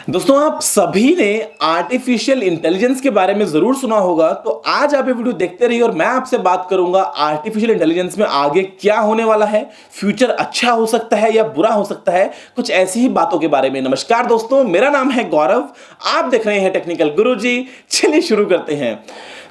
दोस्तों आप सभी ने आर्टिफिशियल इंटेलिजेंस के बारे में जरूर सुना होगा। तो आज आप ये वीडियो देखते रहिए और मैं आपसे बात करूंगा आर्टिफिशियल इंटेलिजेंस में आगे क्या होने वाला है, फ्यूचर अच्छा हो सकता है या बुरा हो सकता है, कुछ ऐसी ही बातों के बारे में। नमस्कार दोस्तों, मेरा नाम है गौरव, आप देख रहे हैं टेक्निकल गुरुजी। चलिए शुरू करते हैं।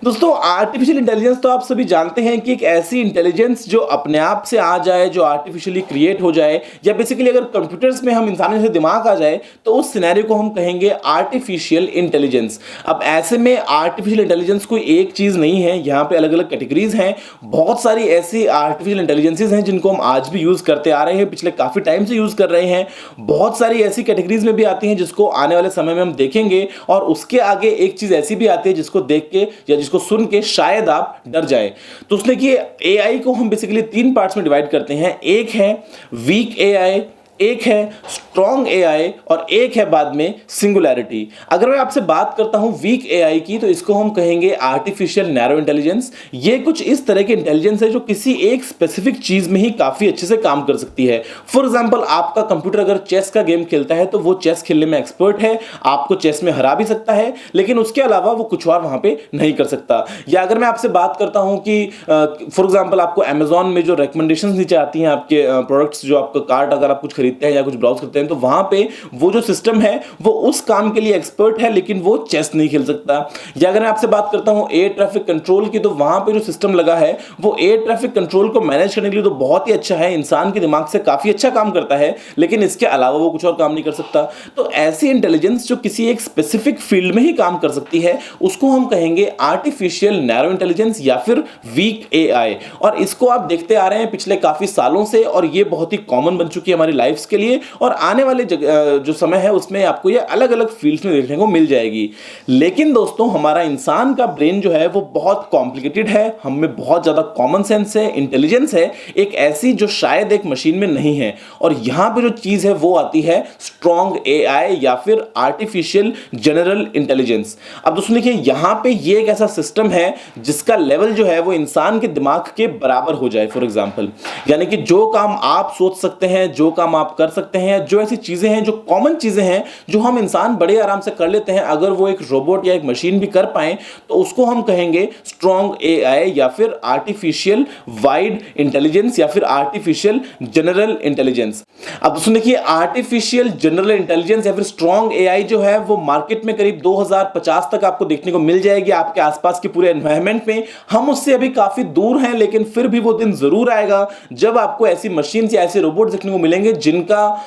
दोस्तों आर्टिफिशियल इंटेलिजेंस तो आप सभी जानते हैं कि एक ऐसी इंटेलिजेंस जो अपने आप से आ जाए, जो आर्टिफिशियली क्रिएट हो जाए, या बेसिकली अगर कंप्यूटर्स में हम इंसानी से दिमाग आ जाए तो उस सिनेरियो को हम कहेंगे आर्टिफिशियल इंटेलिजेंस। अब ऐसे में आर्टिफिशियल इंटेलिजेंस कोई एक चीज नहीं है, यहाँ पे अलग अलग कैटेगरीज हैं। बहुत सारी ऐसी आर्टिफिशियल इंटेलिजेंसेज हैं जिनको हम आज भी यूज करते आ रहे हैं, पिछले काफी टाइम से यूज कर रहे हैं। बहुत सारी ऐसी कैटेगरीज में भी आती हैं जिसको आने वाले समय में हम देखेंगे, और उसके आगे एक चीज ऐसी भी आती है जिसको देख के या जिसको सुन के शायद आप डर जाए। तो उसने कि एआई को हम बेसिकली तीन पार्ट्स में डिवाइड करते हैं। एक है वीक एआई, एक है स्ट्रॉन्ग एआई और एक है बाद में सिंगुलैरिटी। अगर मैं आपसे बात करता हूं वीक एआई की, तो इसको हम कहेंगे आर्टिफिशियल नैरो इंटेलिजेंस। ये कुछ इस तरह के इंटेलिजेंस है जो किसी एक स्पेसिफिक चीज में ही काफी अच्छे से काम कर सकती है। फॉर एग्जांपल, आपका कंप्यूटर अगर चेस का गेम खेलता है तो वो चेस खेलने में एक्सपर्ट है, आपको चेस में हरा भी सकता है, लेकिन उसके अलावा वो कुछ और वहां पे नहीं कर सकता। या अगर मैं आपसे बात करता हूं कि फॉर एग्जांपल आपको अमेजॉन में जो रिकमेंडेशंस नीचे आती हैं आपके प्रोडक्ट्स, जो आपका कार्ट अगर आप कुछ खरीदते हैं या कुछ ब्राउज करते हैं, तो वहां पे वो जो सिस्टम है वो उस काम के लिए एक्सपर्ट है, लेकिन वो चेस नहीं खेल सकता। या अगर मैं आपसे बात करता हूं एयर ट्रैफिक कंट्रोल की, तो वहां पे जो सिस्टम लगा है वो एयर ट्रैफिक कंट्रोल को मैनेज करने के लिए तो बहुत ही अच्छा है, इंसान के दिमाग से काफी अच्छा काम करता है, लेकिन इसके अलावा वो कुछ और काम नहीं कर सकता। तो ऐसी इंटेलिजेंस जो किसी एक स्पेसिफिक फील्ड में ही काम कर सकती है, उसको हम कहेंगे आर्टिफिशियल नैरो इंटेलिजेंस या फिर वीक एआई। और इसको आप देखते आ रहे हैं पिछले काफी सालों से, और ये बहुत ही कॉमन बन चुकी है हमारी लाइफ्स के लिए। और आने वाले जो समय है उसमें आपको ये अलग अलग फील्ड्स में देखने को मिल जाएगी। लेकिन दोस्तों हमारा इंसान का ब्रेन जो है वो बहुत कॉम्प्लिकेटेड है, हम में बहुत ज्यादा कॉमन सेंस है, इंटेलिजेंस है, एक ऐसी जो शायद एक मशीन में नहीं है। और यहां पे जो चीज है वो आती है स्ट्रॉन्ग एआई या फिर आर्टिफिशियल जनरल इंटेलिजेंस। अब दोस्तों देखिए, यहां पे ये एक ऐसा सिस्टम है जिसका लेवल जो है वो इंसान के दिमाग के बराबर हो जाए। फॉर एग्जांपल, यानी कि जो काम आप सोच सकते हैं, जो काम आप कर सकते हैं, जो ऐसी चीजें हैं, जो कॉमन चीजें हैं, जो हम इंसान बड़े आराम से कर लेते हैं, अगर वो एक रोबोट या एक मशीन भी कर पाए तो उसको हम कहेंगे स्ट्रॉन्ग एआई या फिर आर्टिफिशियल वाइड इंटेलिजेंस या फिर आर्टिफिशियल जनरल इंटेलिजेंस। अब सुनिए कि आर्टिफिशियल जनरल इंटेलिजेंस या फिर स्ट्रॉन्ग एआई जो है वो मार्केट में करीब 2050 तक आपको देखने को मिल जाएगी, आपके आसपास के पूरे एनवायरनमेंट में। हम उससे अभी काफी दूर हैं, लेकिन फिर भी वो दिन जरूर आएगा जब आपको ऐसी मशीन या ऐसे रोबोट देखने को मिलेंगे जिनका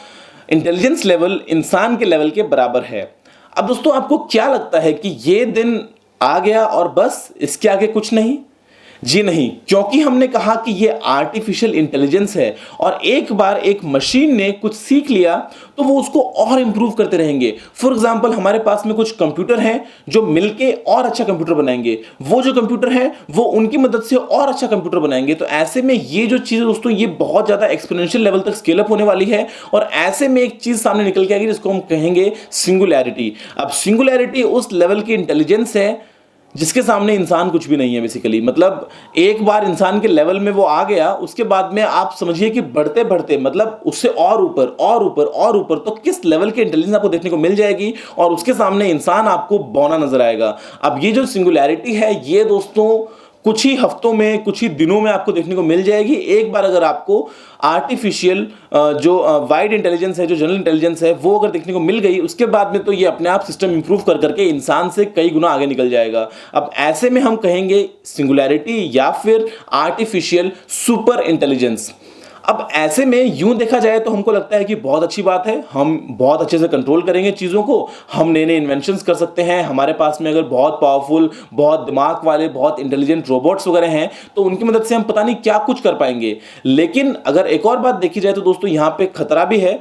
इंटेलिजेंस लेवल इंसान के लेवल के बराबर है। अब दोस्तों आपको क्या लगता है कि ये दिन आ गया और बस इसके आगे कुछ नहीं? जी नहीं, क्योंकि हमने कहा कि ये आर्टिफिशियल इंटेलिजेंस है, और एक बार एक मशीन ने कुछ सीख लिया तो वो उसको और इंप्रूव करते रहेंगे। फॉर एग्जांपल, हमारे पास में कुछ कंप्यूटर हैं जो मिलके और अच्छा कंप्यूटर बनाएंगे, वो जो कंप्यूटर है वो उनकी मदद से और अच्छा कंप्यूटर बनाएंगे। तो ऐसे में ये जो चीज है दोस्तों, ये बहुत ज्यादा एक्सपोनेंशियल लेवल तक स्केल अप होने वाली है, और ऐसे में एक चीज सामने निकल के आएगी जिसको हम कहेंगे सिंगुलैरिटी। अब सिंगुलैरिटी उस लेवल की इंटेलिजेंस है जिसके सामने इंसान कुछ भी नहीं है बेसिकली। मतलब एक बार इंसान के लेवल में वो आ गया, उसके बाद में आप समझिए कि बढ़ते बढ़ते मतलब उससे और ऊपर और ऊपर और ऊपर, तो किस लेवल की इंटेलिजेंस आपको देखने को मिल जाएगी, और उसके सामने इंसान आपको बौना नजर आएगा। अब ये जो सिंगुलैरिटी है, ये दोस्तों कुछ ही हफ्तों में, कुछ ही दिनों में आपको देखने को मिल जाएगी। एक बार अगर आपको आर्टिफिशियल जो वाइड इंटेलिजेंस है, जो जनरल इंटेलिजेंस है, वो अगर देखने को मिल गई, उसके बाद में तो ये अपने आप सिस्टम इंप्रूव कर करके इंसान से कई गुना आगे निकल जाएगा। अब ऐसे में हम कहेंगे सिंगुलैरिटी या फिर आर्टिफिशियल सुपर इंटेलिजेंस। अब ऐसे में यूं देखा जाए तो हमको लगता है कि बहुत अच्छी बात है, हम बहुत अच्छे से कंट्रोल करेंगे चीज़ों को, हम नए नए इन्वेंशंस कर सकते हैं। हमारे पास में अगर बहुत पावरफुल, बहुत दिमाग वाले, बहुत इंटेलिजेंट रोबोट्स वगैरह हैं तो उनकी मदद से हम पता नहीं क्या कुछ कर पाएंगे। लेकिन अगर एक और बात देखी जाए तो दोस्तों, यहाँ पे खतरा भी है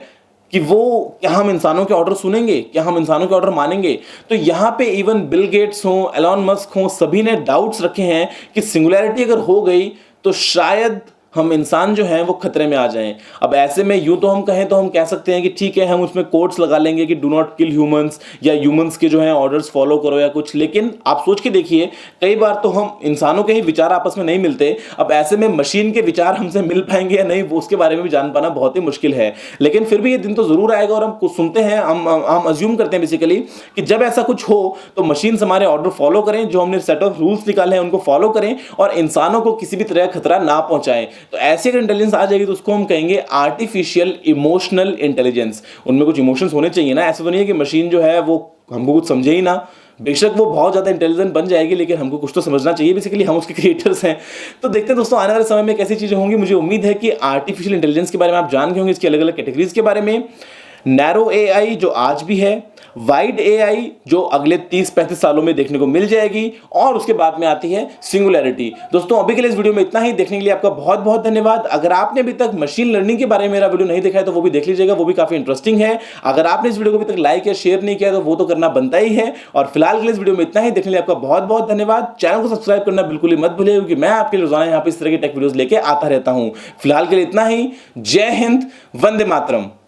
कि वो क्या हम इंसानों के ऑर्डर सुनेंगे, क्या हम इंसानों के ऑर्डर मानेंगे। तो यहाँ पे इवन बिल गेट्स हों, एलॉन मस्क हों, सभी ने डाउट्स रखे हैं कि सिंगुलैरिटी अगर हो गई तो शायद हम इंसान जो हैं वो खतरे में आ जाएं। अब ऐसे में यूं तो हम कहें तो हम कह सकते हैं कि ठीक है, हम उसमें कोट्स लगा लेंगे कि डू नॉट किल ह्यूमंस या ह्यूमंस के जो है ऑर्डर्स फॉलो करो या कुछ, लेकिन आप सोच के देखिए कई बार तो हम इंसानों के ही विचार आपस में नहीं मिलते। अब ऐसे में मशीन के विचार हमसे मिल पाएंगे या नहीं वो उसके बारे में भी जान पाना बहुत ही मुश्किल है। लेकिन फिर भी ये दिन तो जरूर आएगा और हम कुछ सुनते हैं, हम अज्यूम करते हैं बेसिकली कि जब ऐसा कुछ हो तो मशीन हमारे ऑर्डर फॉलो करें, जो हमने सेट ऑफ रूल्स निकाले हैं उनको फॉलो करें और इंसानों को किसी भी तरह का खतरा ना पहुंचाएं। तो ऐसी अगर इंटेलिजेंस आ जाएगी तो उसको हम कहेंगे आर्टिफिशियल इमोशनल इंटेलिजेंस। उनमें कुछ इमोशंस होने चाहिए ना, ऐसा तो नहीं है कि मशीन जो है वो हमको कुछ समझे ही ना। बेशक वो बहुत ज़्यादा इंटेलिजेंट बन जाएगी लेकिन हमको कुछ तो समझना चाहिए, बेसिकली हम उसके क्रिएटर्स हैं। तो देखते हैं दोस्तों आने वाले समय में कैसी चीज़ें होंगी। मुझे उम्मीद है कि आर्टिफिशियल इंटेलिजेंस के बारे में आप जान गए होंगे, इसकी अलग अलग कैटेगरीज के बारे में। नैरो एआई जो आज भी है, वाइड एआई जो अगले 30-35 सालों में देखने को मिल जाएगी, और उसके बाद में आती है सिंगुलैरिटी। दोस्तों अभी के लिए इस वीडियो में इतना ही। देखने के लिए आपका बहुत बहुत धन्यवाद। अगर आपने अभी तक मशीन लर्निंग के बारे में मेरा वीडियो नहीं देखा है तो वो भी देख लीजिएगा, वो भी काफी इंटरेस्टिंग है। अगर आपने इस वीडियो को अभी तक लाइक या शेयर नहीं किया तो वो तो करना बनता ही है। और फिलहाल के लिए इस वीडियो में इतना ही। देखने के लिए आपका बहुत बहुत धन्यवाद। चैनल को सब्सक्राइब करना बिल्कुल ही मत भूलिए क्योंकि मैं आपके लिए रोजाना यहाँ पे इस तरह के टेक वीडियोस लेके आता रहता हूँ। फिलहाल के लिए इतना ही। जय हिंद, वंदे मातरम।